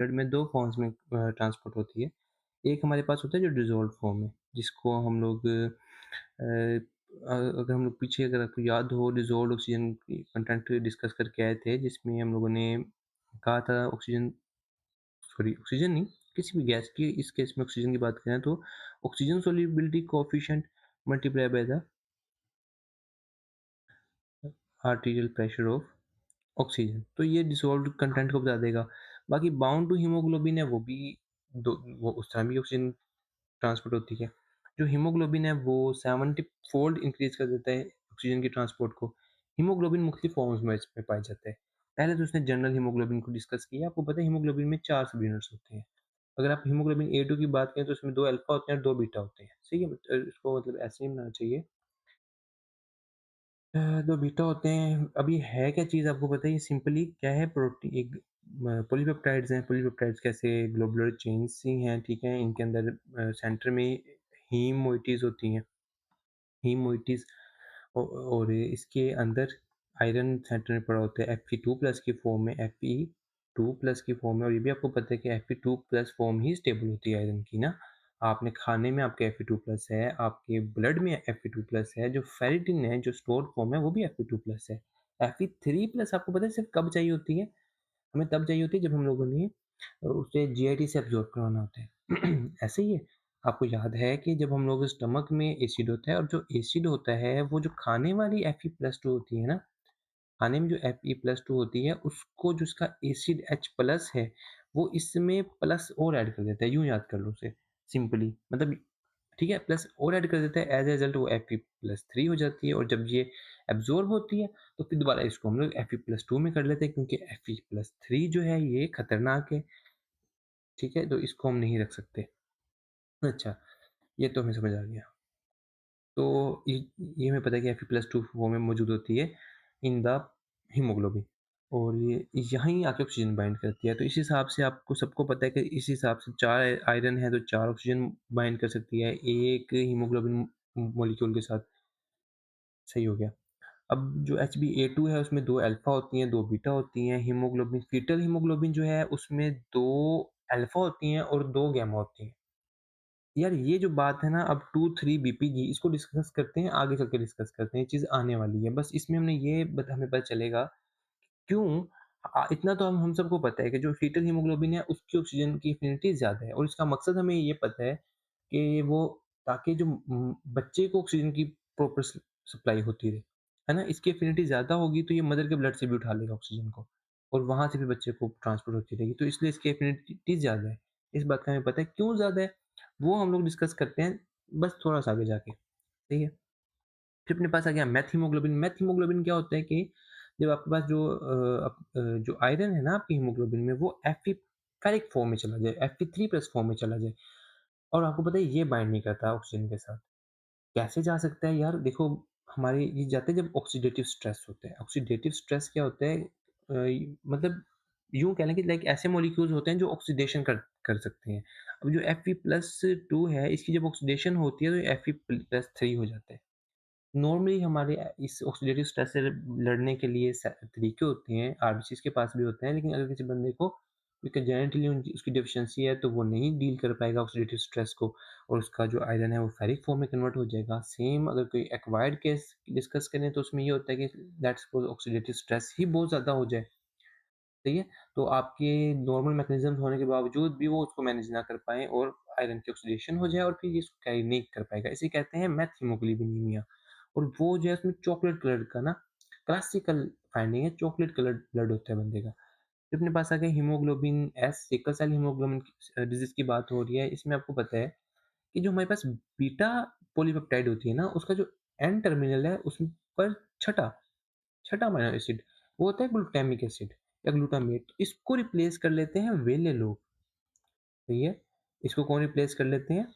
Blood में 2 forms में transport होती है। एक हमारे पास होता है जो डिज़ॉल्व्ड फॉर्म है, जिसको हम लोग अगर हम लोग पीछे अगर आपको याद हो डिज़ॉल्व्ड ऑक्सीजन की कंटेंट डिस्कस करके आए थे, जिसमें हम लोगों ने कहा था ऑक्सीजन नहीं, किसी भी गैस की इस केस में ऑक्सीजन की बात करें तो oxygen solubility coefficient multiply by the arterial pressure of oxygen. तो ये डिसॉल्व्ड कंटेंट को बता देगा। बाकी बाउंड टू हीमोग्लोबिन है वो भी दो वो उस टाइम भी ऑक्सीजन ट्रांसपोर्ट होती है। जो हीमोग्लोबिन है वो 70 फोल्ड इंक्रीज़ कर देता है ऑक्सीजन की ट्रांसपोर्ट को। हीमोग्लोबिन मुख्तलिफ फॉर्म्स में इसमें पाया जाता है। पहले तो उसने जनरल हीमोग्लोबिन को डिस्कस किया। आपको पता है हीमोग्लोबिन में 4 सब यूनिट्स होते हैं। अगर आप हीमोग्लोबिन A2 की बात करें तो उसमें 2 अल्फा होते हैं और 2 बीटा होते हैं। सही है? इसको मतलब ऐसे नहीं बनाना चाहिए। 2 बीटा होते हैं। अभी है क्या चीज़ आपको पता है ये सिंपली क्या है एक पॉलीपेप्टाइड्स हैं। पॉलीपेप्टाइड्स कैसे ग्लोबुलर चेन्स ही हैं, ठीक है? इनके अंदर सेंटर में हीम मोइटीज़ होती हैं। हीम मोइटीज़ और इसके अंदर आयरन सेंटर में पड़ा होता है Fe2+ की फॉर्म में Fe2+ की फॉर्म में। और ये भी आपको पता है कि Fe2+ फॉर्म ही स्टेबल होती है आयरन की ना। आपने खाने में आपके Fe2+ है, आपके ब्लड में Fe2+ है, जो फेरिटिन है, जो स्टोर्ड फॉर्म है वो भी Fe2+ है। Fe3+ आपको पता है सिर्फ़ कब चाहिए होती है? हमें तब चाहिए होती है जब हम लोगों ने उसे जीआईटी से एब्ज़ॉर्ब करवाना होता है। ऐसे ही है, आपको याद है कि जब हम लोग स्टमक में एसिड होता है और जो एसिड होता है वो जो खाने वाली Fe+2 होती है ना, खाने में जो Fe+2 होती है उसको जो इसका एसिड H+ है, वो इसमें प्लस और ऐड कर देता है, यूँ याद कर लो उसे सिंपली मतलब ठीक है, प्लस और ऐड कर देता है एज़ अ रिज़ल्ट वो Fe+3 हो जाती है और जब ये एब्ज़ॉर्ब होती है तो फिर दोबारा इसको हम लोग Fe+2 में कर लेते हैं क्योंकि Fe+3 जो है ये खतरनाक है, ठीक है? तो इसको हम नहीं रख सकते। अच्छा, ये तो हमें समझ आ गया। तो ये हमें पता है कि Fe+2 फॉर्म में मौजूद होती है इन द हीमोग्लोबिन और ये यहीं आके ऑक्सीजन बाइंड करती है। तो इस हिसाब से आपको सबको पता है कि इस हिसाब से 4 आयरन है तो 4 ऑक्सीजन बाइंड कर सकती है एक हीमोग्लोबिन मॉलिक्यूल के साथ। सही हो गया। अब जो HbA2 है उसमें 2 अल्फ़ा होती हैं, 2 बीटा होती हैं। हीमोग्लोबिन फीटल हीमोग्लोबिन जो है उसमें 2 अल्फ़ा होती हैं और 2 गामा होती हैं। यार ये जो बात है ना अब 2-3 बीपीजी इसको डिस्कस करते हैं, आगे चल के डिस्कस करते हैं, ये चीज़ आने वाली है। बस इसमें हमने ये बत हमें पता चलेगा क्यों इतना तो हम सबको पता है कि जो फीटल हीमोग्लोबिन है उसकी ऑक्सीजन की एफिनिटी ज़्यादा है और इसका मकसद हमें ये पता है कि वो ताकि जो बच्चे को ऑक्सीजन की प्रॉपर सप्लाई होती रहे, है ना? इसकी एफिनिटी ज़्यादा होगी तो ये मदर के ब्लड से भी उठा लेगा ऑक्सीजन को और वहाँ से भी बच्चे को ट्रांसपोर्ट होती रहेगी, तो इसलिए इसकी एफिनिटी ज़्यादा है। इस बात का हमें पता है क्यों ज़्यादा है, वो हम लोग डिस्कस करते हैं बस थोड़ा-सा आगे जाके, सही है? फिर अपने पास आ गया मेथ हीमोग्लोबिन। मेथ हीमोग्लोबिन क्या होता है कि जब आपके पास जो आयरन है ना आपकी हीमोग्लोबिन में वो फेरिक फॉर्म में चला जाए, Fe3+ फॉर्म में चला जाए और आपको पता है ये बाइंड नहीं करता ऑक्सीजन के साथ। कैसे जा सकता है यार? देखो हमारे ये जाते हैं जब ऑक्सीडेटिव स्ट्रेस होता है। ऑक्सीडेटिव स्ट्रेस क्या होता है मतलब यूँ कह लें कि लाइक ऐसे मॉलिक्यूल्स होते हैं जो ऑक्सीडेशन कर कर सकते हैं। अब जो Fe+2 है इसकी जब ऑक्सीडेशन होती है तो ये Fe+3 हो जाता है। नॉर्मली हमारे इस ऑक्सीडेटिव स्ट्रेस से लड़ने के लिए तरीके होते हैं, आरबीसीज़ के पास भी होते हैं, लेकिन अगर किसी बंदे को क्योंकि जेनेटिकली उनकी उसकी डेफिशिएंसी है, तो वो नहीं डील कर पाएगा ऑक्सीडेटिव स्ट्रेस को और उसका जो आयरन है, वो फेरिक फॉर्म में कन्वर्ट हो जाएगा। सेम अगर कोई एक्वायर्ड केस डिस्कस करें, तो उसमें ये होता है कि लेट्स सपोज़ ऑक्सीडेटिव स्ट्रेस ही बहुत ज़्यादा हो जाए, सही है? तो आपके नॉर्मल मैकेनिज़्म्स होने के बावजूद भी वो उसको मैनेज ना कर पाएँ और आयरन की ऑक्सीडेशन हो जाए और फिर ये इसको कैरी नहीं कर पाएगा। इसे कहते हैं मेथ हीमोग्लोबिनीमिया और वो जो है उसमें चॉकलेट कलर का ना क्लासिकल फाइंडिंग है, चॉकलेट कलर्ड ब्लड होता है बंदे का। फिर अपने पास आ गया haemoglobin S, sickle cell haemoglobin disease की बात हो रही है। इसमें आपको पता है कि जो हमारे पास बीटा पॉलीपेप्टाइड होती है ना, उसका जो एन टर्मिनल है, उस पर छठा छठा अमाइनो एसिड, वो होता है ग्लूटामिक एसिड या ग्लूटामेट। तो इसको रिप्लेस कर लेते हैं वेले लोग, सही है? इसको कौन रिप्लेस कर लेते हैं?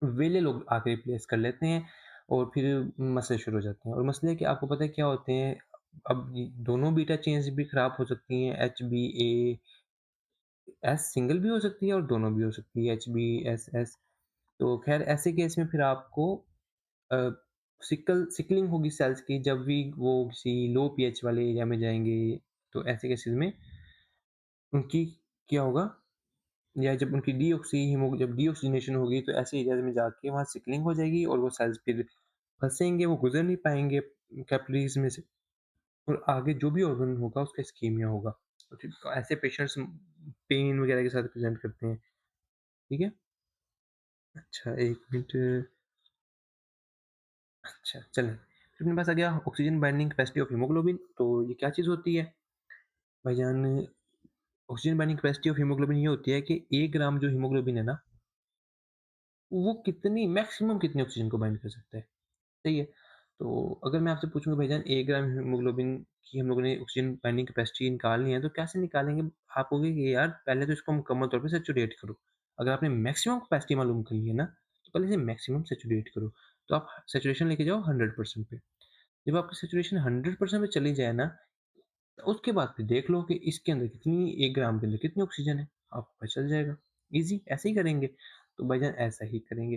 वेले लोग आके रिप्लेस कर लेते हैं और फिर मसले शुरू हो जाते हैं और मसले कि आपको पता है क्या होते हैं? अब ये दोनों बीटा चेन्स भी खराब हो सकती हैं, एच-बी-ए-एस सिंगल भी हो सकती है और दोनों भी हो सकती है, एच-बी-एस-एस। तो ख़ैर ऐसे केस में फिर आपको अ, सिकलिंग होगी सेल्स की जब भी वो किसी लो पीएच वाले एरिया में जाएँगे, तो ऐसे केसेज़ में उनकी क्या होगा या जब उनकी डीऑक्सी हीमो जब डीऑक्सीजनेशन होगी तो ऐसे एरियाज़ में जाके वहाँ सिकलिंग हो जाएगी और वो सेल्स फिर फँसेंगे, वो गुज़र नहीं पाएँगे कैपिलरीज़ में से और आगे जो भी ऑर्गन होगा उसका इस्कीमिया होगा। तो फिर ऐसे पेशेंट्स पेन वगैरह के साथ प्रेज़ेंट करते हैं, ठीक है? अच्छा 1 मिनट अच्छा चलें। फिर अपने पास आ गया oxygen binding capacity of haemoglobin तो ये क्या चीज़ होती है? भाईजान oxygen binding capacity of haemoglobin ये होती है कि 1 ग्राम जो हीमोग्लोबिन है ना, वो कितनी मैक्सिमम कितनी ऑक्सीजन को बाइंड कर सकता है, सही है? तो अगर मैं आपसे पूछूँगा भाईजान 1 ग्राम हीमोग्लोबिन की हम लोगों ने ऑक्सीजन बाइंडिंग कैपेसिटी निकालनी है, तो कैसे निकालेंगे? आप कहोगे कि यार पहले तो इसको मुकम्मल तौर पे सैचुरेट करो। अगर आपने मैक्सिमम कैपेसिटी मालूम करनी है ना, तो पहले इसे मैक्सिमम सैचुरेट करो। तो आप सैचुरेशन लेके जाओ 100% पे। जब आपकी सैचुरेशन 100% पे चली जाए ना, उसके बाद फिर देख लो कि इसके अंदर कितनी 1 ग्राम के अंदर कितनी ऑक्सीजन है, आपको पता चल जाएगा। ईज़ी ऐसे ही करेंगे। तो भाईजान ऐसा ही करेंगे।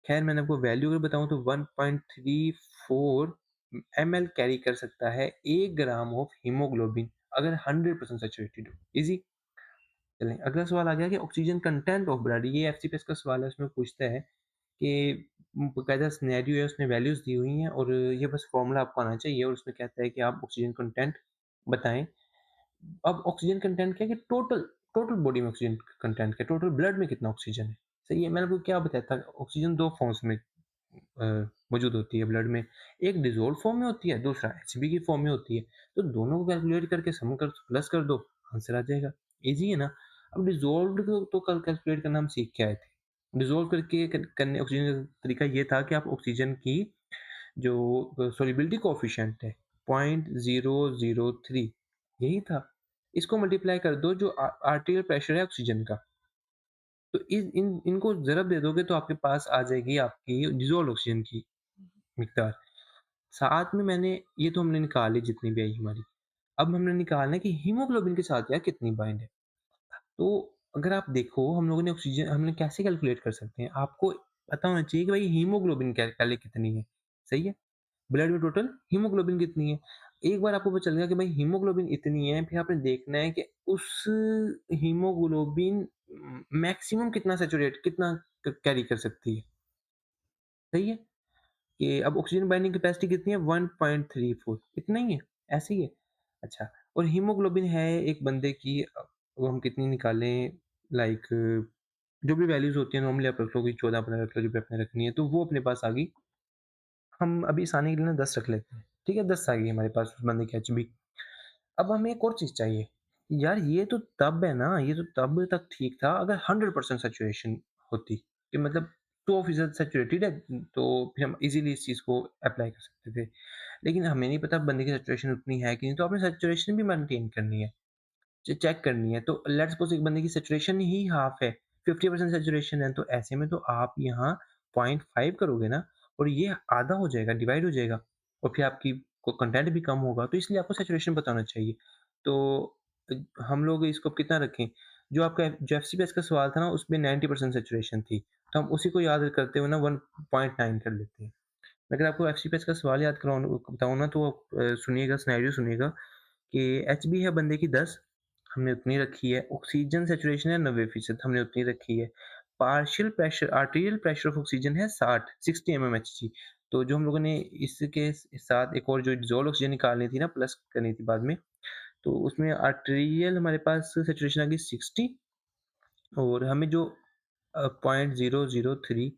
ख़ैर मैंने आपको वैल्यू अगर बताऊँ तो 1.34 एमएल कैरी कर सकता है 1 ग्राम ऑफ हीमोग्लोबिन अगर 100% सैचुरेटेड हो। ईज़ी। चलें अगला सवाल आ गया कि ऑक्सीजन कंटेंट ऑफ ब्लड ये एफसीपीएस का सवाल है उसमें पूछता है कि बाकायदा सिनेरियो है उसमें वैल्यूज़ दी हुई हैं और ये बस फ़ॉर्मूला आपको आना चाहिए और उसमें कहता है कि आप ऑक्सीजन कंटेंट बताएँ। अब ऑक्सीजन कंटेंट क्या है कि टोटल टोटल बॉडी में ऑक्सीजन कंटेंट क्या है, टोटल ब्लड में कितना ऑक्सीजन है। सही है, मैंने आपको क्या बताया था ऑक्सीजन 2 फॉर्म्स में अ, मौजूद होती है ब्लड में। एक डिसॉल्व्ड फॉर्म में होती है, दूसरा एचबी की फॉर्म में होती है। तो दोनों को कैलकुलेट करके सम कर प्लस कर दो, आंसर आ जाएगा। ईज़ी है ना? अब डिसॉल्व्ड को तो कल कैलकुलेट करना हम सीख के आए थे। डिसॉल्व करके करने ऑक्सीजन का तरीका ये था कि आप ऑक्सीजन की जो सॉल्युबिलिटी कोएफिशिएंट है 0.003 यही था। इसको मल्टीप्लाई कर दो जो आर्teriयल प्रेशर है ऑक्सीजन का। तो इनको ज़रब दे दोगे तो आपके पास आ जाएगी आपकी डिसॉल्व्ड ऑक्सीजन की मिकदार। साथ में मैंने ये तो हमने निकाली जितनी भी आई हमारी। अब हमने निकालना है कि हीमोग्लोबिन के साथ यार कितनी बाइंड है। तो अगर आप देखो हम लोगों ने ऑक्सीजन हमने कैसे कैलकुलेट कर सकते हैं? आपको पता होना चाहिए कि भाई हीमोग्लोबिन पहले कितनी है, सही है? ब्लड में टोटल हीमोग्लोबिन कितनी है? एक बार आपको पता चल गया कि भाई हीमोग्लोबिन इतनी है, फिर आपने देखना है कि उस हीमोग्लोबिन मैक्सिमम कितना कैरी कर सकती है, सही है? कि अब ऑक्सीजन बाइंडिंग कैपेसिटी कितनी है 1.34 इतना ही है, ऐसे ही है। अच्छा और हीमोग्लोबिन है एक बंदे की वो हम कितनी निकालें लाइक जो भी वैल्यूज़ होती हैं नॉर्मली आप रख लो कि 14-15 रख लो जो भी आपने रखनी है, तो वो अपने पास आ गई। हम अभी आसानी के लिए ना 10 रख लेते हैं, ठीक है? 10 आ गई हमारे पास उस बंदे की एचबी। अब हमें एक और चीज़ चाहिए, यार ये तो तब है ना, ये तो तब तक ठीक था अगर 100% सैचुरेशन होती, कि मतलब 2% सैचुरेटेड है, तो फिर हम इज़िली इस चीज़ को अप्लाई कर सकते थे। लेकिन हमें नहीं पता बंदे की सैचुरेशन उतनी है कि नहीं, तो आपने सैचुरेशन भी मेंटेन करनी है, चेक करनी है। तो लेट्स सपोज़ एक बंदे की सैचुरेशन ही हाफ है, 50% सैचुरेशन है, तो ऐसे में तो आप यहाँ 0.5 करोगे ना और ये आधा हो जाएगा, डिवाइड हो जाएगा और फिर आपकी को कंटेंट भी कम होगा, तो इसलिए आपको सैचुरेशन बताना चाहिए। तो हम लोग इसको कितना रखें? जो एफसीपीएस का सवाल था ना, उसमें 90% सैचुरेशन थी, तो हम उसी को याद करते हुए ना 1.9 कर लेते हैं। मैं अगर आपको एफसीपीएस का सवाल याद कराऊँ बताऊँ ना, तो सुनिएगा, सिनेरियो सुनिएगा कि एचबी है बंदे की 10 हमने उतनी रखी है, ऑक्सीजन सैचुरेशन है 90% हमने उतनी रखी है, partial pressure arterial pressure of oxygen है 60 एमएमएचजी। तो जो हम लोगों ने इसके साथ एक और जो डिसॉल्व्ड ऑक्सीजन निकालनी थी ना प्लस करनी थी बाद में, तो उसमें आर्टीरियल हमारे पास सैचुरेशन आ गई 60 और हमें जो 0.003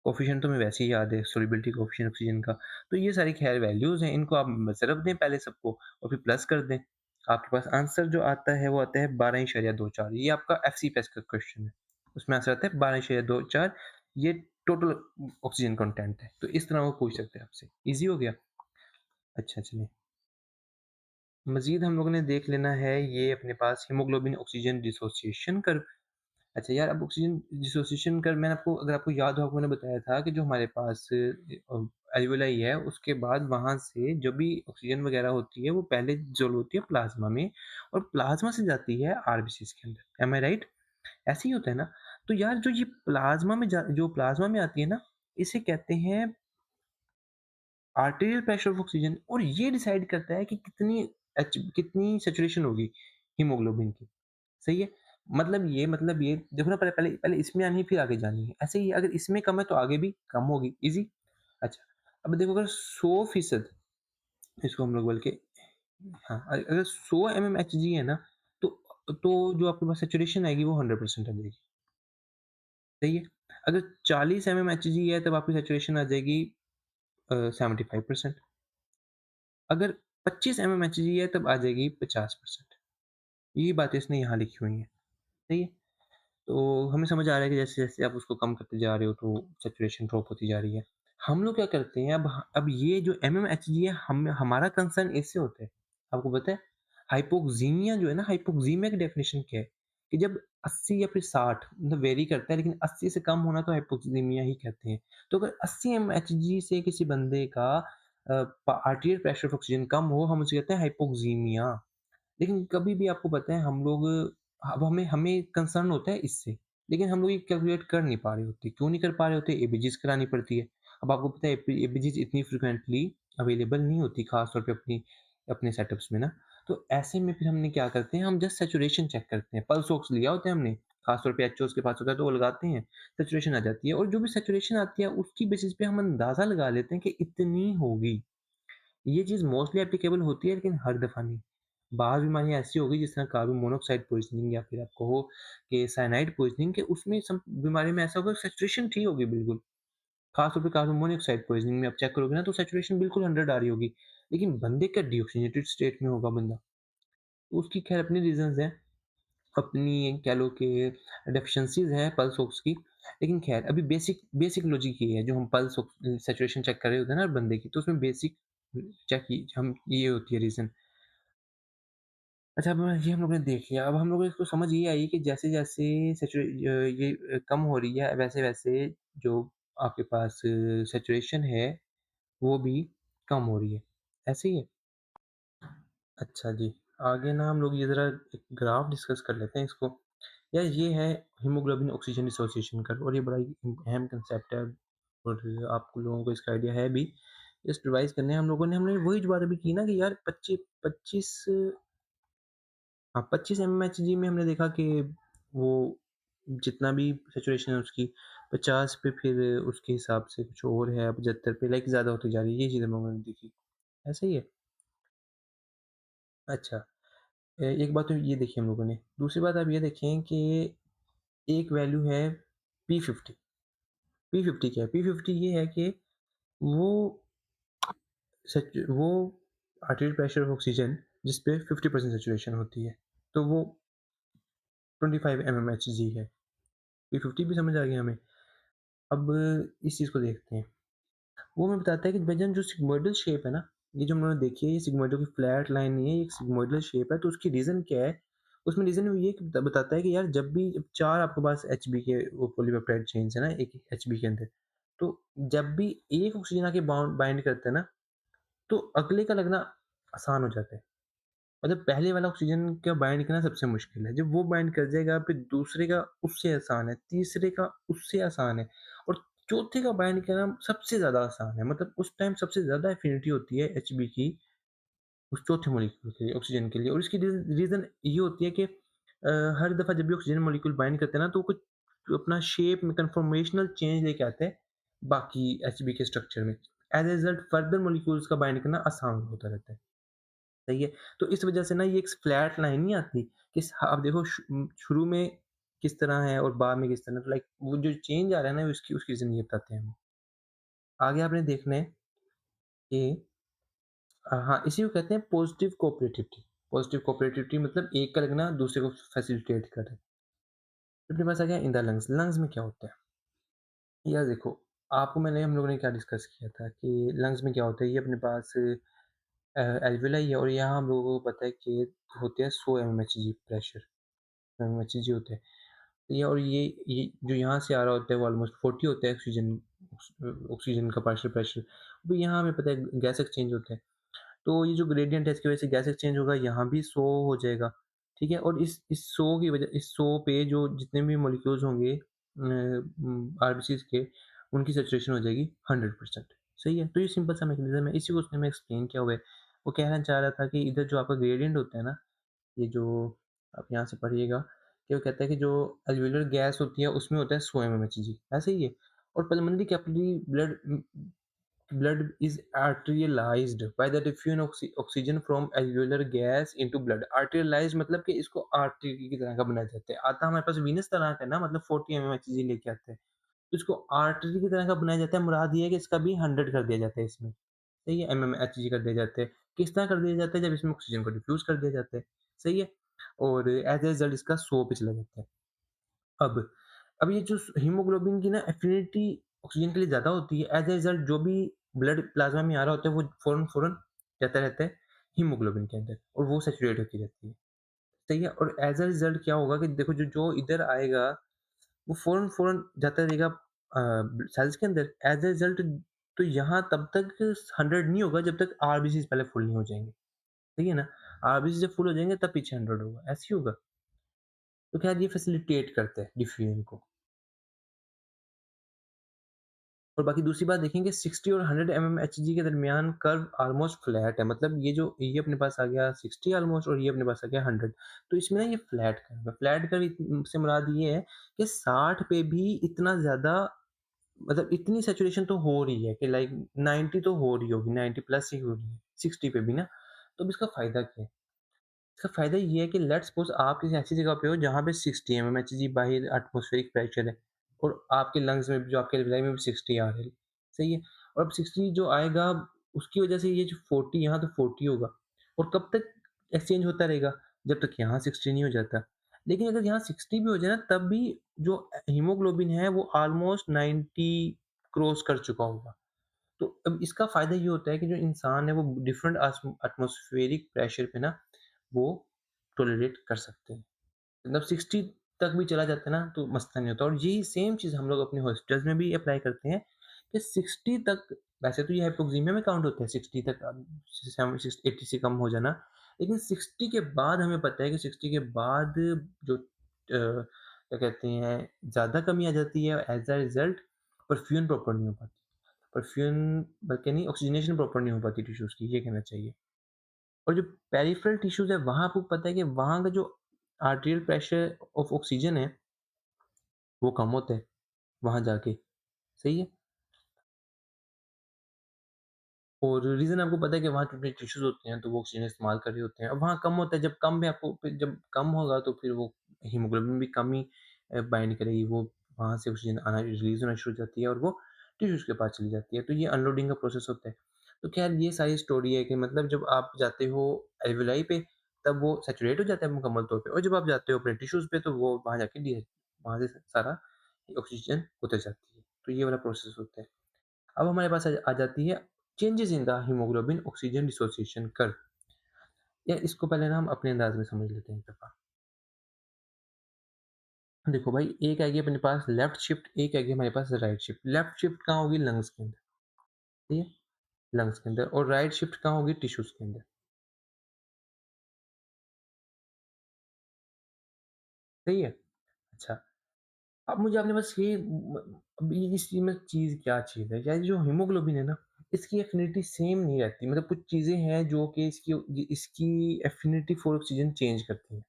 कोएफ़िशिएंट तो हमें वैसे ही याद है, सॉल्युबिलिटी कोएफ़िशिएंट ऑक्सीजन का। तो ये सारी ख़ैर वैल्यूज़ हैं, इनको आप ज़रब दें पहले सबको और फिर प्लस कर दें। आपके पास आंसर जो आता है वो आता है 12.24 ये आपका एफसीपीएस का क्वेश्चन है। उसमें आंसर आता है 12.24 ये टोटल ऑक्सीजन कंटेंट है। तो इस तरह वो पूछ सकते हैं आपसे। ईज़ी हो गया? अच्छा चलिए। मज़ीद हम लोगों ने देख लेना है ये अपने पास हीमोग्लोबिन ऑक्सीजन डिसोसिएशन कर्व। अच्छा यार अब ऑक्सीजन डिसोसिएशन कर मैंने आपको अगर आपको याद हो आपको मैंने बताया था कि जो हमारे पास एल्वेलाई है उसके बाद वहाँ से जो भी ऑक्सीजन वगैरह होती है वो पहले डिसॉल्व होती है प्लाज़्मा में और प्लाज़्मा से जाती है आरबीसीज़ के अंदर। एम आई राइट? ऐसे ही होता है ना? तो यार जो प्लाज़्मा में आती है ना इसे कहते हैं आर्टेरियल प्रेशर ऑफ ऑक्सीजन और ये डिसाइड करता है कि कितनी सैचुरेशन होगी हीमोग्लोबिन की। सही है? मतलब ये देखो ना पहले पहले पहले इसमें आनी है फिर आगे जानी है। ऐसे ही अगर इसमें कम है तो आगे भी कम होगी, ईज़ी। अच्छा, अब देखो अगर 100% इसको हम लोग बोल के हाँ, अगर 100 एमएमएचजी है ना, तो जो आपके पास सैचुरेशन आएगी वो 100% आ जाएगी, सही है? अगर 40 एमएमएचजी है तब आपकी सैचुरेशन आ जाएगी 75%। अगर 25 एमएमएचजी है तब आ जाएगी 50%। ये बातें इसने यहाँ लिखी हुई हैं, सही है? तो हमें समझ आ रहा है कि जैसे-जैसे आप उसको कम करते जा रहे हो तो सैचुरेशन ड्रॉप होती जा रही है। हम लोग क्या करते हैं अब ये जो एमएमएचजी है हम हमारा कंसर्न इससे होता है। आपको पता है हाइपोक्सीमिया जो है ना हाइपोक्सीमिया की डेफिनिशन क्या है? कि जब 80 या फिर 60 मतलब वेरी करता है लेकिन 80 से कम होना तो हाइपोक्सीमिया ही कहते हैं। तो अगर 80 एमएचजी से किसी बंदे का आर्teriयल प्रेशर ऑफ ऑक्सीजन कम हो हम उसे कहते हैं हाइपोक्सीमिया। लेकिन कभी भी आपको पता है हम लोग अब हमें हमें कंसर्न होता है इससे, लेकिन हम लोग ये कैलकुलेट कर नहीं पा रहे होते। क्यों नहीं कर पा रहे होते? एबीजीज़ करानी पड़ती है। अब आपको पता है एबीजीज़ इतनी फ्रीक्वेंटली अवेलेबल नहीं होती, खास तौर पे अपने सेटअप्स में ना। तो ऐसे में फिर हमने क्या करते हैं, हम जस्ट सैचुरेशन चेक करते हैं। पल्स ऑक्स लिया होता है हमने, खास तौर पे एचओस के पास होता है तो वो लगाते हैं, सैचुरेशन आ जाती है और जो भी सैचुरेशन आती है उसकी बेसिस पे हम अंदाज़ा लगा लेते हैं कि इतनी होगी। ये चीज़ मोस्टली एप्लीकेबल होती है लेकिन हर दफ़ा नहीं। बाज़ बीमारियाँ ऐसी हो गई जिस तरह कार्बन मोनोऑक्साइड पॉइज़निंग या फिर आप कहो कि साइनाइड पॉइज़निंग के उसमें सम बीमारी में ऐसा होगा सैचुरेशन ठीक होगी बिल्कुल। ख़ास तौर पे कार्बन मोनोऑक्साइड पॉइज़निंग में आप चेक करोगे ना तो सैचुरेशन बिल्कुल 100 आ रही होगी। लेकिन बंदे का डीऑक्सिजनेटेड स्टेट में होगा बंदा। तो उसकी ख़ैर अपनी रीज़न्स हैं, अपनी कह लो कि डेफिशिएंसीज़ हैं पल्स ऑक्स की। लेकिन ख़ैर अभी बेसिक बेसिक लॉजिक ये है जो हम पल्स ऑक्स सैचुरेशन चेक कर रहे होते हैं ना बंदे की तो उसमें बेसिक चेक ये हम ये होती है रीज़न। अच्छा, अब ये हम लोग ने देख लिया, अब हम लोगों को इसको समझ ये आई कि जैसे-जैसे कम हो रही है, वैसे-वैसे जो आपके पास सैचुरेशन है, वो भी कम हो रही है। ऐसे ही है? अच्छा जी, आगे ना हम लोग ये ज़रा एक ग्राफ डिस्कस कर लेते हैं इसको। यार ये है हीमोग्लोबिन ऑक्सीजन डिसोसिएशन कर्व और ये बड़ा ही अहम कांसेप्ट है और आप लोगों को इसका आइडिया है भी। जस्ट रिवाइज़ करने हम लोगों ने हमने वही जो बात अभी की ना कि यार 25 हाँ, 25 एमएचजी में हमने देखा कि वो जितना भी सैचुरेशन है उसकी 50 पे फिर उसके हिसाब से कुछ और है 75 पे लाइक ज़्यादा होती जा रही है, ये चीज़ हम लोगों ने देखी। ऐसा ही है? अच्छा, एक बात तो ये देखी हम लोगों ने। दूसरी बात आप ये देखें कि एक वैल्यू है P50। P50 क्या है? P50 ये है कि वो वो आर्टेरियल प्रेशर ऑफ ऑक्सीजन जिस पे 50% सैचुरेशन होती है, तो वो 25 एमएमएचजी है। P50 भी समझ आ गया हमें। अब इस चीज़ को देखते हैं। वो हमें बताता है कि भैया जो सिग्मोइडल शेप है ना, ये जो हमने देखी है ये सिग्मोइडल की फ्लैट लाइन नहीं है, ये एक सिग्मोइडल शेप है, तो उसकी रीज़न क्या है? उसमें रीज़न ये बताता है कि यार जब 4 आपके पास एचबी के वो पॉलीपेप्टाइड चेन्स है ना, एक एचबी के अंदर, तो जब भी एक ऑक्सीजन आके बाइंड करता है ना, तो अगले का लगना आसान हो जाता है। मतलब पहले वाला ऑक्सीजन का बाइंड करना सबसे मुश्किल है। जब वो बाइंड कर जाएगा फिर दूसरे का उससे आसान है, तीसरे का उससे आसान है और चौथे का बाइंड करना सबसे ज़्यादा आसान है। मतलब उस टाइम सबसे ज़्यादा एफिनिटी होती है एचबी की उस चौथे मॉलिक्यूल के लिए, ऑक्सीजन के लिए और इसकी रीज़न ये होती है कि हर दफ़ा जब भी ऑक्सीजन मॉलिक्यूल बाइंड करते हैं ना तो कुछ अपना शेप में कन्फॉर्मेशनल चेंज लेके आते हैं बाकी एचबी के स्ट्रक्चर में। As a result further molecules का बाइंड करना आसान होता रहता है। सही है। तो इस वज़ह से ना ये एक फ्लैट लाइन नहीं आती कि आप देखो शुरू में किस तरह है और बाद में किस तरह तो लाइक वो जो चेंज आ रहा है ना उसकी रीज़न ये बताते हैं हमें। आगे आपने देखना है कि हाँ, इसी को कहते हैं पॉज़िटिव कोऑपरेटिविटी। पॉज़िटिव कोऑपरेटिविटी मतलब एक का लगना दूसरे को फैसिलिटेट करे। अपने पास आ गया इन द लंग्स। लंग्स में क्या होता है? यार देखो, आपको मैंने हम लोगों ने क्या डिस्कस किया था कि लंग्स में क्या होता है, ये अपने पास एल्वेलाई है और यहाँ हम लोगों को पता है कि होते हैं 100 एमएचजी प्रेशर एमएचजी होते हैं। ये और ये जो यहाँ से आ रहा होता है वो ऑलमोस्ट 40 होता है ऑक्सीजन का पार्शियल प्रेशर। अभी यहाँ हमें पता है गैस एक्सचेंज होता है। तो ये जो ग्रेडिएंट है इसकी वजह से गैस एक्सचेंज होगा, यहाँ भी 100 हो जाएगा, ठीक है? और इस 100 की वजह इस 100 पे जो जितने भी मॉलिक्यूल्स होंगे आरबीसीज़ के, उनकी सैचुरेशन हो जाएगी 100%। सही है? तो ये सिंपल सा मैकेनिज़्म है, इसी को उसने हमें एक्सप्लेन किया हुआ है। वो कहना चाह रहा था कि इधर जो आपका ग्रेडिएंट होता है ना, ये जो आप यहाँ से पढ़िएगा कि वो कहता है कि जो एल्वियोलर गैस होती है उसमें होता है 100 mmHg, ऐसे ही है। और pulmonary capillary blood is arterialized by the diffusion oxygen from alveolar gas into blood। arterialized मतलब कि इसको आर्टरी की तरह का बनाया जाता है। आता हमारे पास वीनस तरह का है ना, मतलब 40 mmHg लेके आते हैं। तो इसको आर्टरी की तरह का बनाया जाता है। मुराद ये है कि इसका भी 100 कर दिया जाता है इसमें। सही है? mmHg कर दिया जाता है। किस तरह कर दिया जाता है? जब इसमें ऑक्सीजन को डिफ्यूज़ कर दिया जाता है। सही है? और एज़ अ रिज़ल्ट इसका 100 पे चला जाता है। अब अब ये जो हीमोग्लोबिन की ना एफिनिटी ऑक्सीजन के लिए ज़्यादा होती है, एज़ अ रिज़ल्ट जो भी ब्लड प्लाज़्मा में आ रहा होता है वो फ़ौरन-फ़ौरन जाता रहता है हीमोग्लोबिन के अंदर और वो सैचुरेट होती रहती है। सही है? और एज़ अ रिज़ल्ट क्या होगा कि देखो जो जो इधर आएगा वो फ़ौरन-फ़ौरन जाता रहेगा सेल्स के अंदर। एज़ अ रिज़ल्ट तो यहाँ तब तक 100 नहीं होगा जब तक आरबीसीज़ पहले फुल नहीं हो जाएँगे। सही है ना? आरबीसी जब फुल हो जाएँगे तब पीछे 100 होगा, ऐसे ही होगा। तो खैर ये फैसिलिटेट करता है डिफ्यूजन को। और बाकी दूसरी बात देखेंगे 60 और 100 एमएमएचजी के दरमियान कर्व ऑलमोस्ट फ्लैट है। मतलब ये अपने पास आ गया 60 ऑलमोस्ट और ये अपने पास आ गया 100। तो इसमें ना ये फ्लैट कर्व है। फ्लैट कर्व से मुराद ये है कि 60 पे भी इतना ज़्यादा, मतलब इतनी सैचुरेशन तो हो रही है कि लाइक 90 तो हो रही होगी, 90 प्लस ही हो रही है 60 पे भी ना। तो अब इसका फ़ायदा क्या है? इसका फ़ायदा ये है कि लेट्स सपोज़ आप किसी ऐसी जगह पे हो जहाँ पे 60 एमएमएचजी बाहर एटमॉस्फेरिक प्रेशर है और आपके लंग्स में भी, जो आपके एल्वेओलाई में भी 60 आ रहा है, सही है? और अब 60 जो आएगा उसकी वज़ह से ये जो 40 यहाँ तो 40 होगा और कब तक एक्सचेंज होता रहेगा? जब तक यहाँ 60 नहीं हो जाता। लेकिन अगर यहाँ 60 भी हो जाए ना तब भी जो हीमोग्लोबिन है वो ऑलमोस्ट 90 क्रॉस कर चुका होगा। तो अब इसका फ़ायदा ये होता है कि जो इंसान है वो डिफरेंट एटमॉस्फेरिक प्रेशर पे ना वो टॉलरेट कर सकते हैं। मतलब 60 तक भी चला जाता है ना तो मसला नहीं होता। और यही सेम चीज़ हम लोग अपने हॉस्पिटल्स में भी अप्लाई करते हैं कि 60 तक, वैसे तो ये हाइपोक्सीमिया में काउंट होता है 60 तक, 80 से कम हो जाना। लेकिन 60 के बाद हमें पता है कि 60 के बाद जो क्या कहते हैं, ज़्यादा कमी आ जाती है, as a result perfusion proper नहीं हो पाती। परफ्यूजन बल्कि नहीं, ऑक्सीजनेशन प्रॉपर नहीं हो पाती टिश्यूज़ की, ये कहना चाहिए। और जो पेरिफेरल टिश्यूज़ है वहाँ आपको पता है कि वहाँ का जो आर्teriयल प्रेशर ऑफ ऑक्सीजन है वो कम होता है वहाँ जाके, सही है? और रीज़न आपको पता है कि वहाँ छोटे टिश्यूज़ होते हैं तो वो ऑक्सीजन इस्तेमाल कर रहे होते हैं। अब वहाँ कम होता है, जब कम भी आपको फिर जब कम होगा तो फिर वो हीमोग्लोबिन भी कम ही बाइंड करेगी, वो वहाँ से ऑक्सीजन आना रिलीज़ होना शुरू हो जाती है और वो टिश्यूज़ के पास चली जाती है। तो ये अनलोडिंग का प्रोसेस होता है। तो ख़ैर ये सारी स्टोरी है कि मतलब जब आप जाते हो एल्वेओलाई पे तब वो सैचुरेट हो जाता है मुकम्मल तौर पे, और जब आप जाते हो अपने टिश्यूज़ पे तो वो वहाँ जाके वहाँ से सारा ऑक्सीजन उतर जाती है। तो ये वाला प्रोसेस होता है। अब हमारे पास आ जाती है changes in the haemoglobin oxygen dissociation curve. या इसको पहले ना हम अपने अंदाज में समझ लेते हैं एक दफ़ा। देखो भाई, एक आएगी अपने पास लेफ्ट शिफ्ट, एक आएगी हमारे पास राइट शिफ्ट। लेफ्ट शिफ्ट कहाँ होगी? लंग्स के अंदर, ठीक है? लंग्स के अंदर। और राइट शिफ्ट कहाँ होगी? टिश्यूज़ के अंदर, सही है? अच्छा, अब मुझे आपने बस ये अब ये इसमें चीज़ क्या चीज़ है? यार जो हीमोग्लोबिन है ना, इसकी एफिनिटी सेम नहीं रहती। मतलब कुछ चीज़ें हैं जो कि इसकी इसकी एफिनिटी फॉर ऑक्सीजन चेंज करती हैं।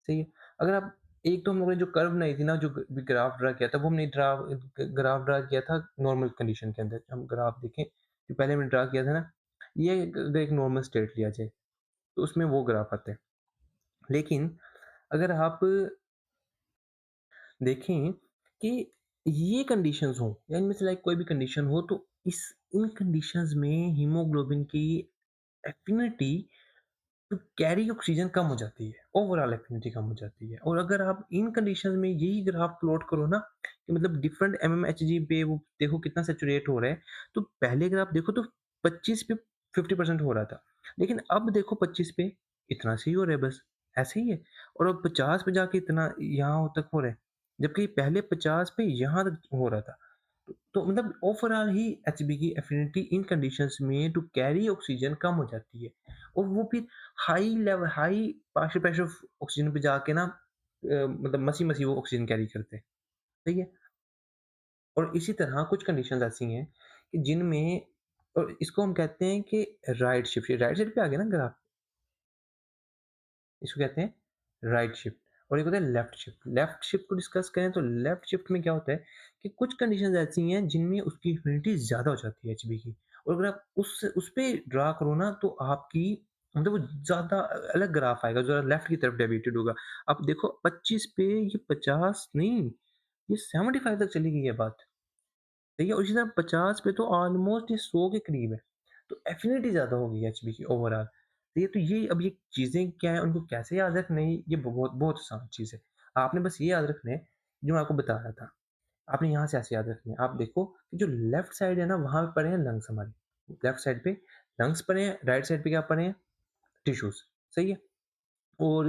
सही है। अगर आप एक तो हम लोगों ने जो कर्व बनाई थी ना, जो ग्राफ ड्रा किया था, वो हमने ग्राफ ड्रा किया था नॉर्मल कंडीशन के अंदर। हम ग्राफ देखें, जो पहले हमने ड्रा किया था ना, ये अगर एक नॉर्मल स्टेट लिया जाए, तो उसमें वो ग्राफ आता है। लेकिन अगर आप देखें कि ये कंडीशंस हों या इनमें से लाइक कोई भी कंडीशन हो, तो इस इन कंडीशंस में हीमोग्लोबिन की एफिनिटी तो कैरी ऑक्सीजन कम हो जाती है, ओवरऑल एफिनिटी कम हो जाती है। और अगर आप इन कंडीशंस में यही ग्राफ प्लॉट करो ना कि मतलब डिफरेंट एमएमएचजी पे वो देखो कितना सैचुरेट हो रहा है, तो पहले ग्राफ देखो तो 25 पे 50% हो रहा था, लेकिन अब देखो 25 पे इतना सही हो रहा है बस, ऐसे ही है। और अब 50 पे जाके इतना यहाँ तक हो रहा है, जबकि पहले 50 पे यहाँ तक हो रहा था। तो मतलब ओवरऑल ही एचबी की एफिनिटी इन कंडीशंस में टू कैरी ऑक्सीजन कम हो जाती है। और वो फिर high partial pressure of oxygen पे जाके ना मतलब मसी-मसी वो ऑक्सीजन कैरी करते हैं, सही है? और इसी तरह कुछ कंडीशंस ऐसी हैं कि जिनमें, और इसको हम कहते हैं कि राइट शिफ्ट, ये राइट साइड पे आ गया ना ग्राफ, इसको कहते हैं राइट शिफ्ट और एक होता है लेफ्ट शिफ्ट। लेफ्ट शिफ्ट को डिस्कस करें तो लेफ्ट शिफ्ट में क्या होता है कि कुछ कंडीशंस ऐसी हैं जिनमें उसकी ह्यूमिडिटी ज़्यादा हो जाती है एचबी की और अगर आप उस पे ड्रा करो ना तो आपकी मतलब वो ज़्यादा अलग ग्राफ आएगा, ज़रा लेफ्ट की तरफ डेविएटेड होगा। आप देखो 25 पे ये 50 नहीं, ये 75 तक चली गई है बात। सही है और इसी तरह 50 पे तो ऑलमोस्ट ये 100 के करीब है। तो एफिनिटी ज़्यादा हो गई है एचबी की ओवरऑल। तो ये अब ये चीज़ें क्या हैं, उनको कैसे याद रखना है, ये बहुत बहुत आसान चीज़ है। आपने बस ये याद रखना है, जो मैं आपको बता रहा था। आपने यहाँ से ऐसे याद रखने हैं। आप देखो कि जो लेफ्ट साइड है ना, वहाँ पे पड़े हैं लंग्स हमारे। लेफ्ट साइड पे लंग्स पड़े हैं, राइट साइड पे क्या पड़े हैं? टिश्यूज़, सही है? और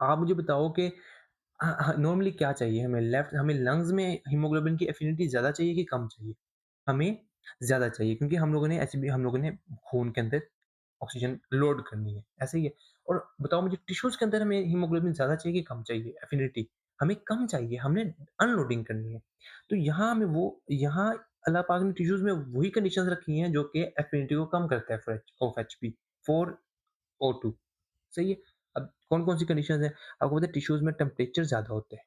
आप मुझे बताओ कि नॉर्मली क्या चाहिए हमें? हमें लंग्स में हीमोग्लोबिन की एफिनिटी ज़्यादा चाहिए कि कम चाहिए? हमें ज़्यादा चाहिए क्योंकि हम लोगों ने खून के अंदर ऑक्सीजन लोड करनी है, ऐसा ही है। और बताओ मुझे टिश्यूज़ के अंदर हमें हीमोग्लोबिन ज़्यादा चाहिए कि कम चाहिए एफिनिटी? हमें कम चाहिए, हमने अनलोडिंग करनी है। तो यहाँ अल्लाह पाक ने टिश्यूज़ में वही कंडीशंस रखी हैं जो कि एफिनिटी को कम करता है ऑफ एचपी फॉर O2 सही है। अब कौन-कौन सी कंडीशंस हैं? आपको पता है टिश्यूज़ में टेम्परेचर ज़्यादा होते हैं,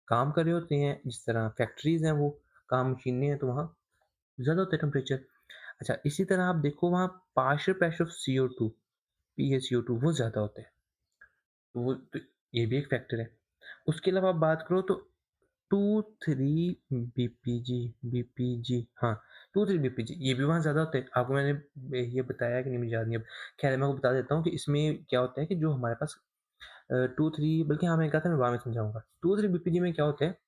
काम कर रहे होते हैं, जिस तरह फैक्ट्रीज़ हैं वो, काम मशीनें हैं तो वहाँ ज़्यादा होता है टेम्परेचर। अच्छा इसी तरह आप देखो वहाँ partial pressure of CO2 PaCO2 वो ज़्यादा होता है। तो ये भी एक फैक्टर है। उसके अलावा आप बात करो तो 2-3 बीपीजी बीपीजी हाँ, 2-3 बीपीजी ये भी वहाँ ज़्यादा होता है। आपको मैंने ये बताया कि नहीं मुझे याद नहीं अब। खैर मैं आपको बता देता हूँ कि इसमें क्या होता है कि जो हमारे पास 2-3 बल्कि हाँ, मैंने कहा था मैं बाद में समझाऊँगा। 2-3 बीपीजी में क्या होता है